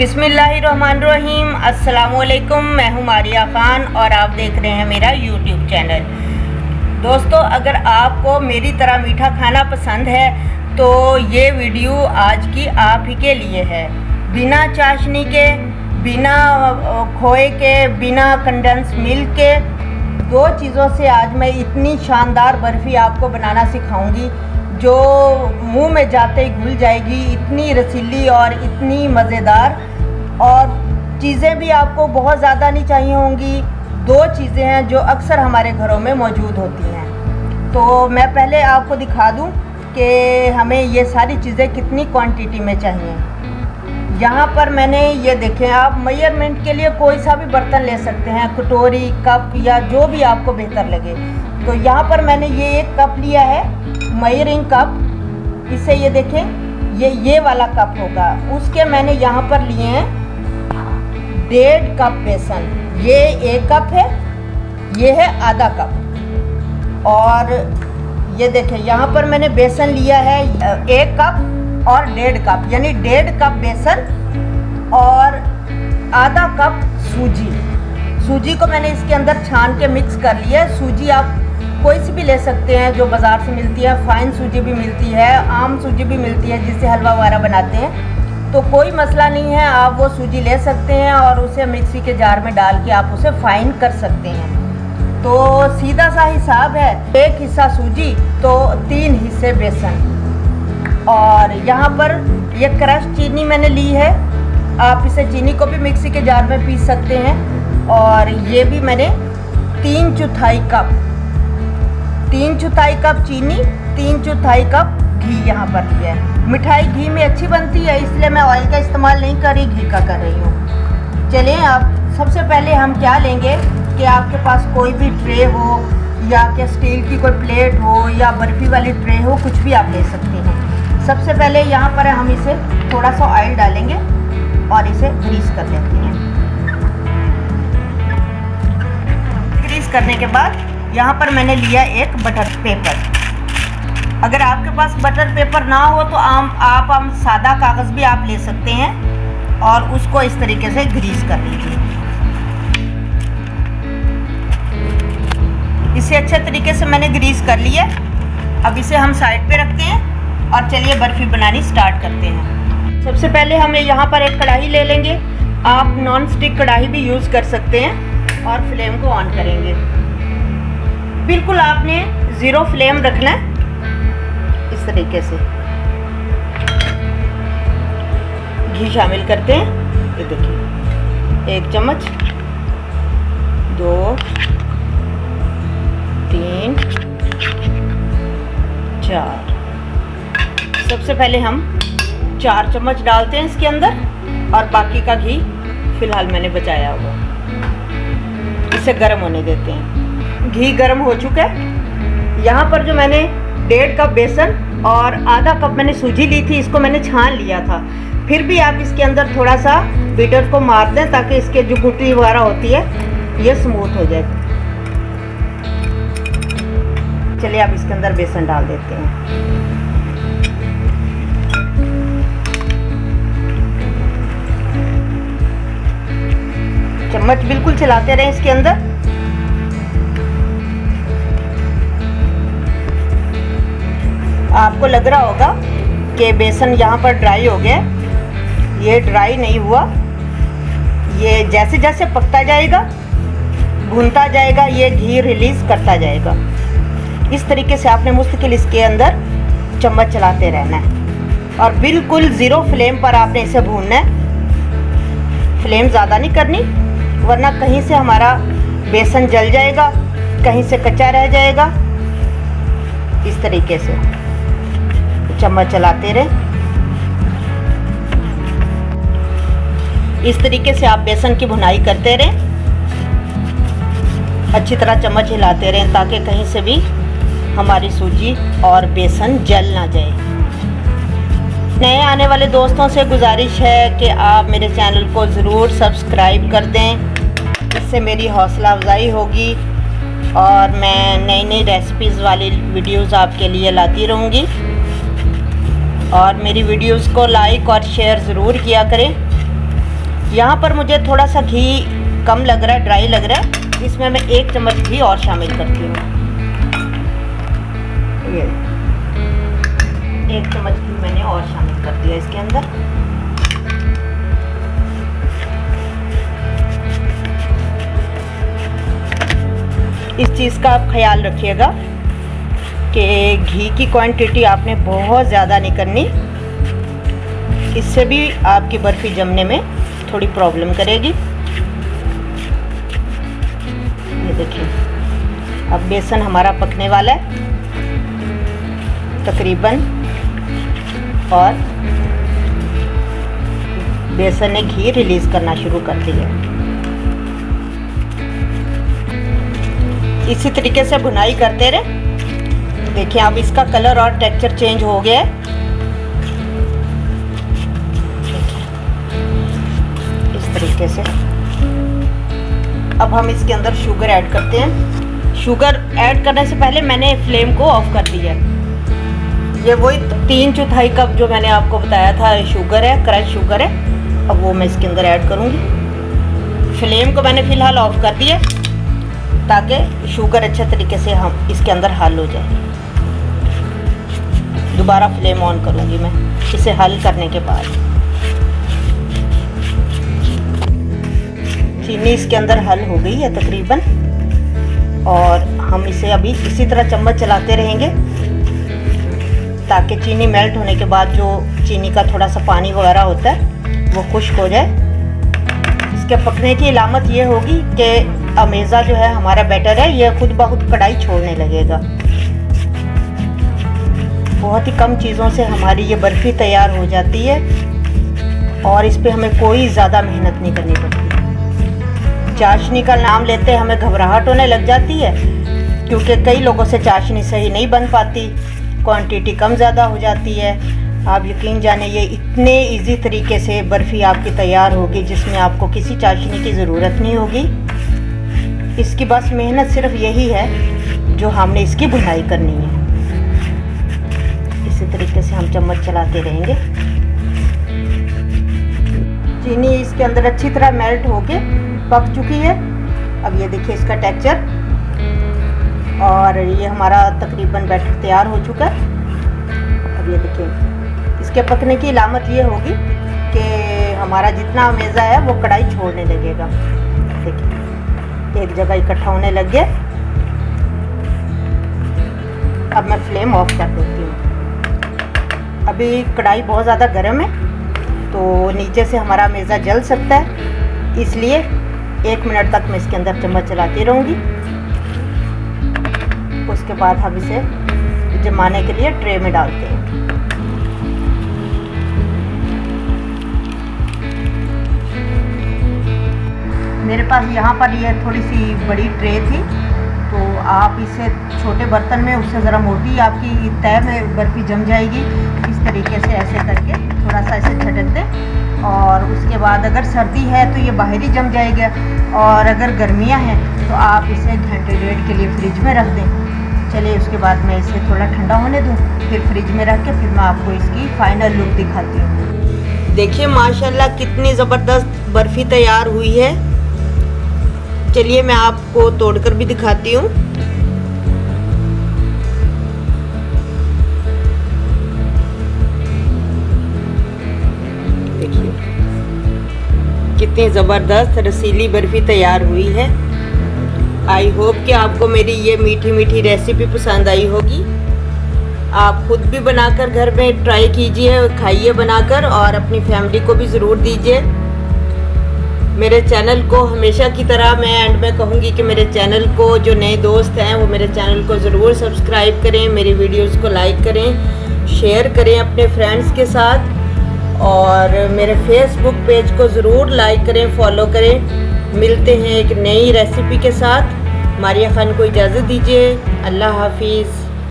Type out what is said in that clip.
बिस्मिल्लाहिर्रहमानिर्रहीम। अस्सलामुअलैकुम। मैं हूँ मारिया ख़ान और आप देख रहे हैं मेरा यूट्यूब चैनल। दोस्तों, अगर आपको मेरी तरह मीठा खाना पसंद है तो ये वीडियो आज की आप ही के लिए है। बिना चाशनी के, बिना खोए के, बिना कंडेंस मिल्क के, दो चीज़ों से आज मैं इतनी शानदार बर्फ़ी आपको बनाना सिखाऊंगी जो मुंह में जाते ही घुल जाएगी। इतनी रसीली और इतनी मज़ेदार, और चीज़ें भी आपको बहुत ज़्यादा नहीं चाहिए होंगी। दो चीज़ें हैं जो अक्सर हमारे घरों में मौजूद होती हैं। तो मैं पहले आपको दिखा दूं कि हमें ये सारी चीज़ें कितनी क्वांटिटी में चाहिए। यहाँ पर मैंने ये देखें, आप मेजरमेंट के लिए कोई सा भी बर्तन ले सकते हैं, कटोरी, कप या जो भी आपको बेहतर लगे। तो यहाँ पर मैंने ये एक कप लिया है, मेजरिंग कप। इसे ये देखें, ये वाला कप होगा। उसके मैंने यहाँ पर लिए हैं 1.5 कप बेसन। ये 1 कप है, ये है आधा कप। और ये देखें, यहाँ पर मैंने बेसन लिया है 1 कप और 1.5 कप, यानी 1.5 कप बेसन और आधा कप सूजी। सूजी को मैंने इसके अंदर छान के मिक्स कर लिया है। सूजी आप कोई सी भी ले सकते हैं जो बाज़ार से मिलती है। फाइन सूजी भी मिलती है, आम सूजी भी मिलती है जिससे हलवा वगैरह बनाते हैं। तो कोई मसला नहीं है, आप वो सूजी ले सकते हैं और उसे मिक्सी के जार में डाल के आप उसे फाइन कर सकते हैं। तो सीधा सा हिसाब है, 1 हिस्सा सूजी तो 3 हिस्से बेसन। और यहाँ पर ये क्रश चीनी मैंने ली है। आप इसे चीनी को भी मिक्सी के जार में पीस सकते हैं। और ये भी मैंने 3/4 कप, 3/4 कप चीनी, 3/4 कप घी यहाँ पर लिया है। मिठाई घी में अच्छी बनती है, इसलिए मैं ऑयल का इस्तेमाल नहीं कर रही, घी का कर रही हूँ। चलिए, आप सबसे पहले हम क्या लेंगे कि आपके पास कोई भी ट्रे हो या कि स्टील की कोई प्लेट हो या बर्फ़ी वाली ट्रे हो, कुछ भी आप ले सकते हैं। सबसे पहले यहाँ पर हम इसे थोड़ा सा ऑयल डालेंगे और इसे ग्रीस कर लेते हैं। ग्रीस करने के बाद यहाँ पर मैंने लिया एक बटर पेपर। अगर आपके पास बटर पेपर ना हो तो आप सादा कागज़ भी आप ले सकते हैं और उसको इस तरीके से ग्रीस कर लीजिए। इसे अच्छे तरीके से मैंने ग्रीस कर लिया। अब इसे हम साइड पे रखते हैं और चलिए बर्फ़ी बनानी स्टार्ट करते हैं। सबसे पहले हम यहाँ पर एक कढ़ाई ले लेंगे। आप नॉन स्टिक कढ़ाई भी यूज़ कर सकते हैं और फ्लेम को ऑन करेंगे। बिल्कुल आपने 0 फ्लेम रखना है, इस तरीके से। घी शामिल करते हैं। ये देखिए, 1 चम्मच, 2, 3, 4। सबसे पहले हम 4 चम्मच डालते हैं इसके अंदर और बाकी का घी फिलहाल मैंने बचाया हुआ। इसे गर्म होने देते हैं। घी गर्म हो चुका है। यहाँ पर जो मैंने 1.5 कप बेसन और आधा कप मैंने सूजी ली थी, इसको मैंने छान लिया था। फिर भी आप इसके अंदर थोड़ा सा बीटर को मार दें ताकि इसके जो गुठली वगैरह होती है ये स्मूथ हो जाए। चलिए, आप इसके अंदर बेसन डाल देते हैं। चम्मच बिल्कुल चलाते रहें इसके अंदर। आपको लग रहा होगा कि बेसन यहाँ पर ड्राई हो गया। ये ड्राई नहीं हुआ। ये जैसे जैसे पकता जाएगा, भूनता जाएगा, ये घी रिलीज़ करता जाएगा। इस तरीके से आपने मुस्तकिल इसके अंदर चम्मच चलाते रहना है और बिल्कुल 0 फ्लेम पर आपने इसे भूनना है। फ्लेम ज़्यादा नहीं करनी, वरना कहीं से हमारा बेसन जल जाएगा, कहीं से कच्चा रह जाएगा। इस तरीके से चम्मच चलाते रहें। इस तरीके से आप बेसन की भुनाई करते रहें। अच्छी तरह चम्मच हिलाते रहें ताकि कहीं से भी हमारी सूजी और बेसन जल ना जाए। नए आने वाले दोस्तों से गुजारिश है कि आप मेरे चैनल को ज़रूर सब्सक्राइब कर दें। इससे मेरी हौसला अफजाई होगी और मैं नई नई रेसिपीज़ वाली वीडियोज़ आपके लिए लाती रहूँगी। और मेरी वीडियोस को लाइक और शेयर ज़रूर किया करें। यहाँ पर मुझे थोड़ा सा घी कम लग रहा है, ड्राई लग रहा है, इसमें मैं 1 चम्मच घी और शामिल करती हूँ। ये 1 चम्मच घी मैंने और शामिल कर दिया इसके अंदर। इस चीज़ का आप ख्याल रखिएगा कि घी की क्वांटिटी आपने बहुत ज़्यादा नहीं करनी, इससे भी आपकी बर्फ़ी जमने में थोड़ी प्रॉब्लम करेगी। ये देखिए, अब बेसन हमारा पकने वाला है तकरीबन, और बेसन ने घी रिलीज़ करना शुरू कर दिया। इसी तरीके से भुनाई करते रहे। देखिए अब इसका कलर और टेक्सचर चेंज हो गया है। इस तरीके से अब हम इसके अंदर शुगर ऐड करते हैं। शुगर ऐड करने से पहले मैंने फ्लेम को ऑफ कर दिया। ये वही 3/4 कप जो मैंने आपको बताया था शुगर है, क्रश शुगर है। अब वो मैं इसके अंदर ऐड करूँगी। फ्लेम को मैंने फ़िलहाल ऑफ कर दिया ताकि शुगर अच्छे तरीके से हम इसके अंदर हल हो जाए। दोबारा फ्लेम ऑन करूँगी मैं इसे हल करने के बाद। चीनी इसके अंदर हल हो गई है तकरीबन, और हम इसे अभी इसी तरह चम्मच चलाते रहेंगे ताकि चीनी मेल्ट होने के बाद जो चीनी का थोड़ा सा पानी वगैरह होता है वो खुश्क हो जाए। इसके पकने की अलामत ये होगी कि अमेज़ा जो है हमारा बैटर है ये खुद ब खुद कढ़ाई छोड़ने लगेगा। बहुत ही कम चीज़ों से हमारी ये बर्फ़ी तैयार हो जाती है और इस पे हमें कोई ज़्यादा मेहनत नहीं करनी पड़ती। चाशनी का नाम लेते हमें घबराहट होने लग जाती है क्योंकि कई लोगों से चाशनी सही नहीं बन पाती, क्वांटिटी कम ज़्यादा हो जाती है। आप यकीन जाने ये इतने इजी तरीके से बर्फ़ी आपकी तैयार होगी जिसमें आपको किसी चाशनी की ज़रूरत नहीं होगी। इसकी बस मेहनत सिर्फ यही है जो हमने इसकी भुनाई करनी है। इसी तरीके से हम चम्मच चलाते रहेंगे। चीनी इसके अंदर अच्छी तरह मेल्ट होके पक चुकी है। अब ये देखिए इसका टेक्सचर, और ये हमारा तकरीबन बैटर तैयार हो चुका है। अब ये देखिए इसके पकने की अलामत ये होगी कि हमारा जितना अमेज़ा है वो कढ़ाई छोड़ने लगेगा। देखिए एक जगह इकट्ठा होने लग गया। अब मैं फ्लेम ऑफ कर देती हूँ। अभी कढ़ाई बहुत ज़्यादा गर्म है तो नीचे से हमारा अमेज़ा जल सकता है, इसलिए 1 मिनट तक मैं इसके अंदर चम्मच चलाती रहूँगी। उसके बाद हम इसे जमाने के लिए ट्रे में डालते हैं। मेरे पास यहाँ पर ये थोड़ी सी बड़ी ट्रे थी तो आप इसे छोटे बर्तन में, उससे ज़रा मोटी आपकी तय में बर्फ़ी जम जाएगी। इस तरीके से ऐसे करके थोड़ा सा ऐसे झटक दें, और उसके बाद अगर सर्दी है तो ये बाहर ही जम जाएगा, और अगर गर्मियाँ हैं तो आप इसे घंटे डेढ़ के लिए फ्रिज में रख दें। चलिए उसके बाद मैं इसे थोड़ा ठंडा होने दूँ, फिर फ्रिज में रख के फिर मैं आपको इसकी फ़ाइनल लुक दिखाती हूँ। देखिए माशाल्लाह कितनी ज़बरदस्त बर्फ़ी तैयार हुई है। चलिए मैं आपको तोड़कर भी दिखाती हूँ। देखिए कितनी ज़बरदस्त रसीली बर्फ़ी तैयार हुई है। आई होप कि आपको मेरी ये मीठी मीठी रेसिपी पसंद आई होगी। आप खुद भी बनाकर घर में ट्राई कीजिए, खाइए बनाकर, और अपनी फैमिली को भी ज़रूर दीजिए। मेरे चैनल को हमेशा की तरह मैं एंड में कहूँगी कि मेरे चैनल को जो नए दोस्त हैं वो मेरे चैनल को ज़रूर सब्सक्राइब करें, मेरी वीडियोस को लाइक करें, शेयर करें अपने फ्रेंड्स के साथ, और मेरे फेसबुक पेज को ज़रूर लाइक करें, फॉलो करें। मिलते हैं एक नई रेसिपी के साथ। मारिया खान को इजाज़त दीजिए। अल्लाह हाफिज़।